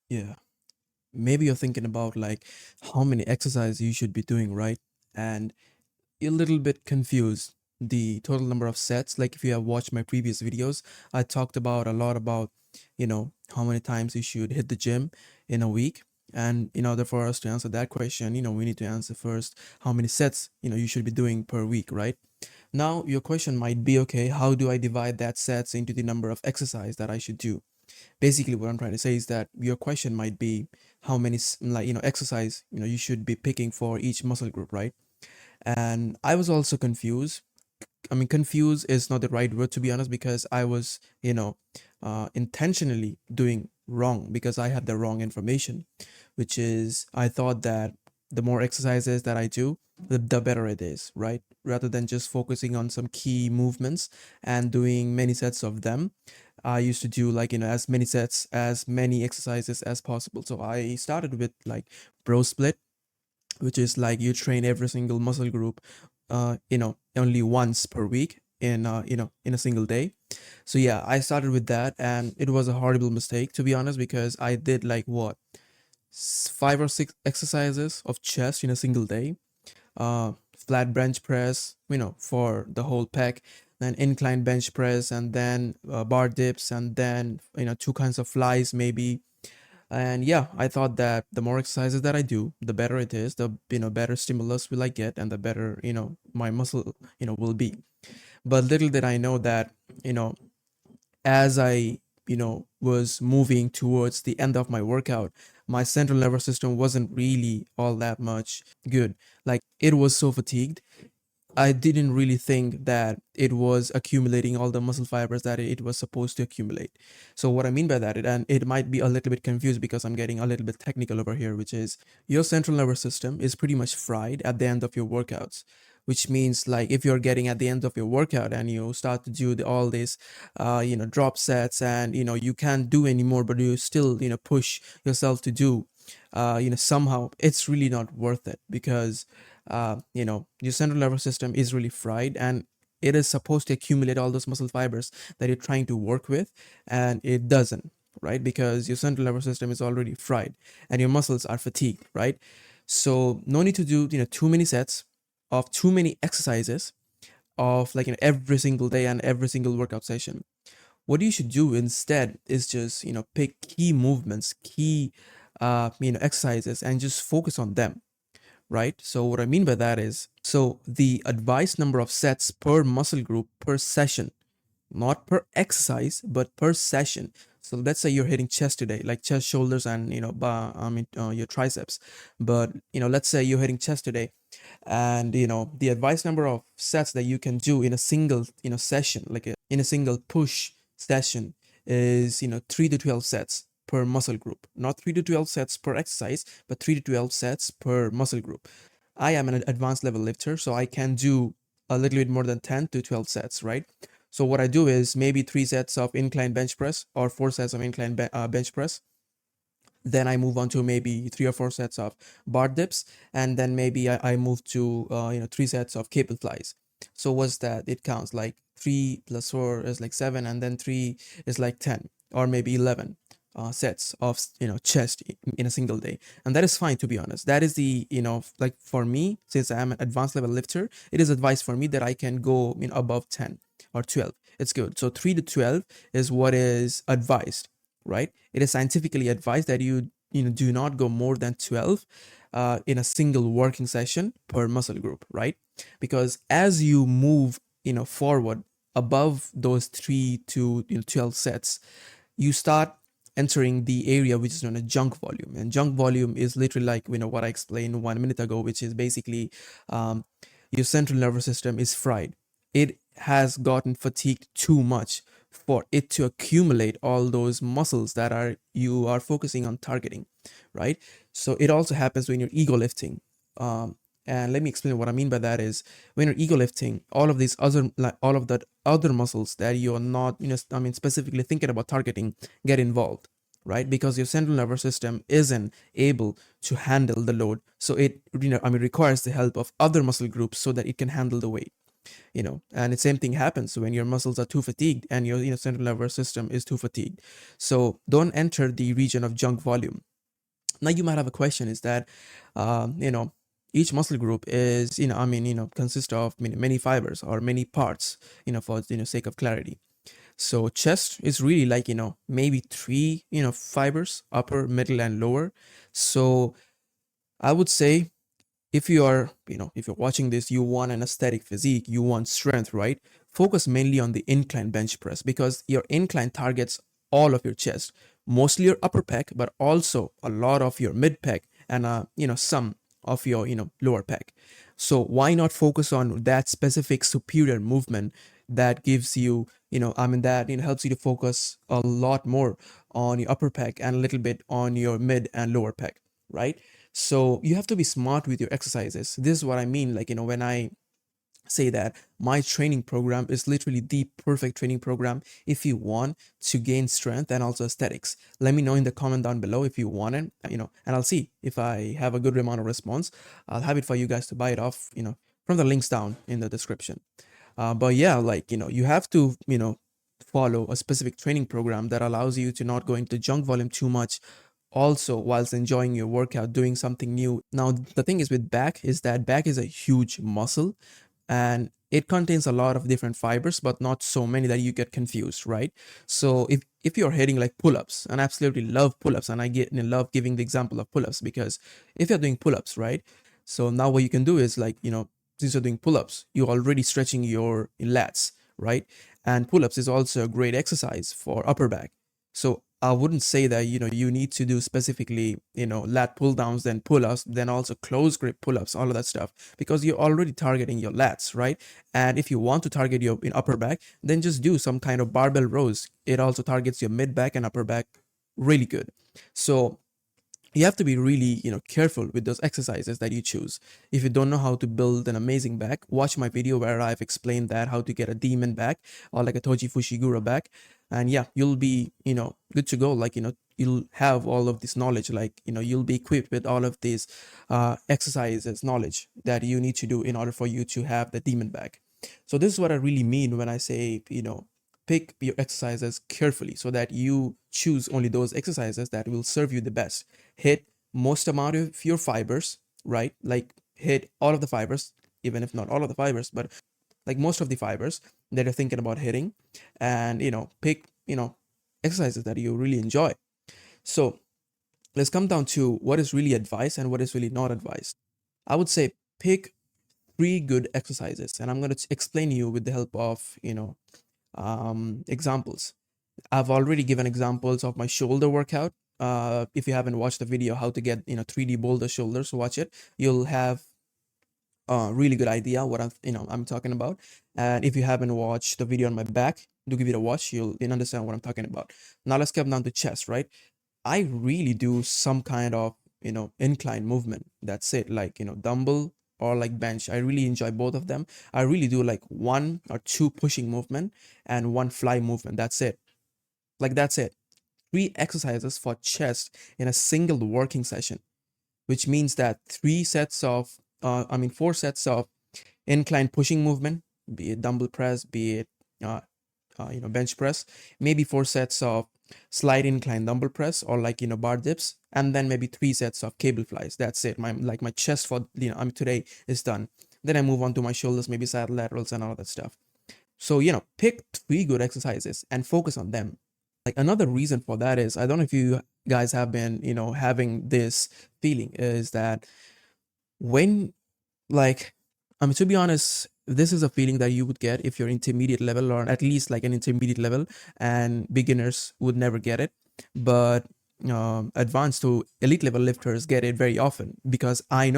Yeah. Maybe you're thinking about like how many exercises you should be doing, right? And you're a little bit confused. The total number of sets, like if you have watched my previous videos, I talked about a lot about, how many times you should hit the gym in a week. And in order for us to answer that question, we need to answer first how many sets, you should be doing per week, right? Now, your question might be, okay, how do I divide that sets into the number of exercise that I should do? Basically what I'm trying to say is that your question might be how many exercise you should be picking for each muscle group, right? And I was also confused. I mean, confused is not the right word, to be honest, because I was intentionally doing wrong because I had the wrong information, which is I thought that the more exercises that I do, the better it is, right? Rather than just focusing on some key movements and doing many sets of them, I used to do like, as many sets, as many exercises as possible. So I started with like bro split, which is like you train every single muscle group, only once per week in a single day. So yeah, I started with that, and it was a horrible mistake, to be honest, because I did like what, five or six exercises of chest in a single day, flat bench press, for the whole pec, then incline bench press, and then bar dips, and then two kinds of flies maybe. And yeah, I thought that the more exercises that I do, the better it is, the better stimulus will I get, and the better my muscle will be. But little did I know that you know as I was moving towards the end of my workout, my central nervous system wasn't really all that much good. Like, it was so fatigued. I didn't really think that it was accumulating all the muscle fibers that it was supposed to accumulate. So what I mean by that, and it might be a little bit confused because I'm getting a little bit technical over here, which is your central nervous system is pretty much fried at the end of your workouts. Which means, like, if you're getting at the end of your workout and you start to do all these, drop sets, and you can't do anymore, but you still push yourself to do, somehow it's really not worth it because your central nervous system is really fried, and it is supposed to accumulate all those muscle fibers that you're trying to work with, and it doesn't, right? Because your central nervous system is already fried and your muscles are fatigued, right? So no need to do too many sets of too many exercises of like every single day and every single workout session. What you should do instead is just pick key movements, key exercises, and just focus on them, right? So what I mean by that is, so the advised number of sets per muscle group per session, not per exercise, but per session. So let's say you're hitting chest today, like chest, shoulders, and your triceps. But let's say you're hitting chest today, and the advised number of sets that you can do in a single session, like in a single push session, is 3 to 12 sets per muscle group, not 3 to 12 sets per exercise, but 3 to 12 sets per muscle group. I am an advanced level lifter, so I can do a little bit more than 10 to 12 sets, right? So what I do is maybe 3 sets of incline bench press or 4 sets of incline bench press. Then I move on to maybe 3 or 4 sets of bar dips, and then maybe I move to 3 sets of cable flies. So what's that? It counts like 3 plus 4 is like 7, and then 3 is like 10, or maybe 11 sets of chest in a single day, and that is fine, to be honest. That is the like, for me, since I am an advanced level lifter, it is advised for me that I can go above 10 or 12. It's good. So 3 to 12 is what is advised, right? It is scientifically advised that you do not go more than 12 in a single working session per muscle group, right? Because as you move forward above those 3 to 12 sets, you start entering the area which is known as junk volume. And junk volume is literally like what I explained 1 minute ago, which is basically um, your central nervous system is fried. It has gotten fatigued too much for it to accumulate all those muscles that are you are focusing on targeting, right? So it also happens when you're ego lifting. And let me explain what I mean by that is, when you're ego lifting, all of these other, like all of that other muscles that you're not specifically thinking about targeting get involved, right? Because your central nervous system isn't able to handle the load, so it requires the help of other muscle groups so that it can handle the weight. And the same thing happens when your muscles are too fatigued and your central nervous system is too fatigued. So don't enter the region of junk volume. Now you might have a question is that, um, you know, each muscle group is, consists of many fibers or many parts, for, sake of clarity. So chest is really like, maybe three, fibers, upper, middle, and lower. So I would say if you are, if you're watching this, you want an aesthetic physique, you want strength, right? Focus mainly on the incline bench press because your incline targets all of your chest, mostly your upper pec, but also a lot of your mid pec and, some of your, lower pec. So why not focus on that specific superior movement that gives you, that, helps you to focus a lot more on your upper pec and a little bit on your mid and lower pec, right? So you have to be smart with your exercises. This is what I mean. Like, when I say that my training program is literally the perfect training program if you want to gain strength and also aesthetics. Let me know in the comment down below if you want it, and I'll see if I have a good amount of response. I'll have it for you guys to buy it off, from the links down in the description. But yeah, like, you have to, follow a specific training program that allows you to not go into junk volume too much, also whilst enjoying your workout, doing something new. Now the thing is with back is that back is a huge muscle and it contains a lot of different fibers, but not so many that you get confused, right? So if you're hitting like pull-ups, and I absolutely love pull-ups, and love giving the example of pull-ups, because if you're doing pull-ups, right? So now what you can do is like, since you're doing pull-ups, you're already stretching your lats, right? And pull-ups is also a great exercise for upper back. So I wouldn't say that, you need to do specifically, lat pull downs, then pull ups, then also close grip pull ups, all of that stuff, because you're already targeting your lats, right? And if you want to target your upper back, then just do some kind of barbell rows. It also targets your mid back and upper back really good. So you have to be really careful with those exercises that you choose. If you don't know how to build an amazing back, watch my video where I've explained that, how to get a demon back or like a Toji Fushiguro back, and yeah, you'll be good to go. Like, you'll have all of this knowledge, like, you'll be equipped with all of these exercises knowledge that you need to do in order for you to have the demon back. So this is what I really mean when I say, pick your exercises carefully so that you choose only those exercises that will serve you the best. Hit most amount of your fibers, right? Like hit all of the fibers, even if not all of the fibers, but like most of the fibers that you're thinking about hitting, and pick exercises that you really enjoy. So let's come down to what is really advised and what is really not advised. I would say pick 3 good exercises, and I'm going to explain to you with the help of examples. I've already given examples of my shoulder workout. If you haven't watched the video how to get 3D boulder shoulders, watch it. You'll have a really good idea what I'm talking about. And if you haven't watched the video on my back, do give it a watch. You'll understand what I'm talking about. Now let's come down to chest, right? I really do some kind of incline movement. That's it, like dumbbell or like bench. I really enjoy both of them. I really do like 1 or 2 pushing movement and 1 fly movement. That's it. Like that's it. 3 exercises for chest in a single working session, which means that 4 sets of incline pushing movement, be it dumbbell press, be it bench press, maybe 4 sets of slide incline dumbbell press or like bar dips, and then maybe 3 sets of cable flies. That's it. My chest for today is done. Then I move on to my shoulders, maybe side laterals and all that stuff. So pick 3 good exercises and focus on them. Like another reason for that is, I don't know if you guys have been having this feeling, is that when, like, to be honest, this is a feeling that you would get if you're intermediate level, or at least like an intermediate level, and beginners would never get it. But advanced to elite level lifters get it very often, because I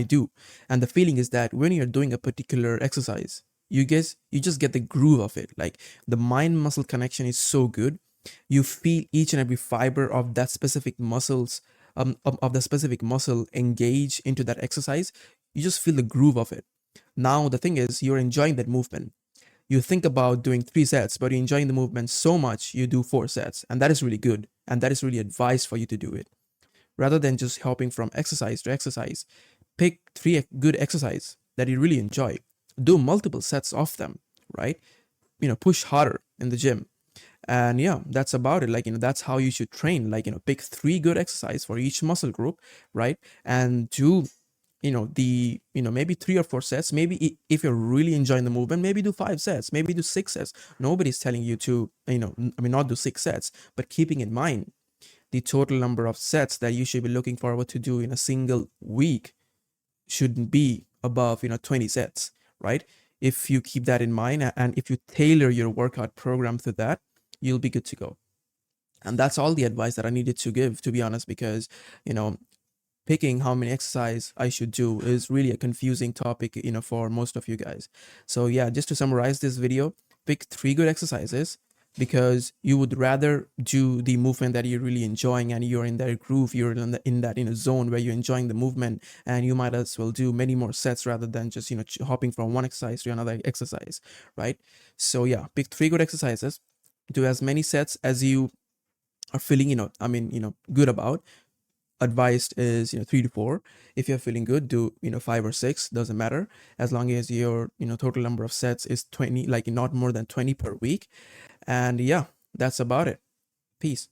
do. And the feeling is that when you're doing a particular exercise, you just get the groove of it. Like the mind muscle connection is so good. You feel each and every fiber of that specific muscles, of the specific muscle engage into that exercise. You just feel the groove of it. Now the thing is, you're enjoying that movement. You think about doing 3 sets, but you're enjoying the movement so much you do 4 sets, and that is really good, and that is really advised for you to do it. Rather than just hopping from exercise to exercise, pick 3 good exercise that you really enjoy. do multiple sets of them, right? Push harder in the gym. And yeah, that's about it. Like, that's how you should train. Like, pick 3 good exercise for each muscle group, right? And do the maybe 3 or 4 sets. Maybe if you're really enjoying the movement, maybe do 5 sets, maybe do 6 sets. Nobody's telling you to not do 6 sets, but keeping in mind the total number of sets that you should be looking forward to do in a single week shouldn't be above 20 sets, right? If you keep that in mind, and if you tailor your workout program to that, you'll be good to go. And that's all the advice that I needed to give, to be honest, because you know picking how many exercise I should do is really a confusing topic, for most of you guys. So yeah, just to summarize this video, pick 3 good exercises because you would rather do the movement that you're really enjoying, and you're in that groove, you're in that zone where you're enjoying the movement, and you might as well do many more sets rather than just hopping from one exercise to another exercise, right? So yeah, pick 3 good exercises, do as many sets as you are feeling good about. Advised is 3 to 4. If you're feeling good, do 5 or 6, doesn't matter, as long as your total number of sets is 20, like not more than 20 per week. And yeah, that's about it. Peace.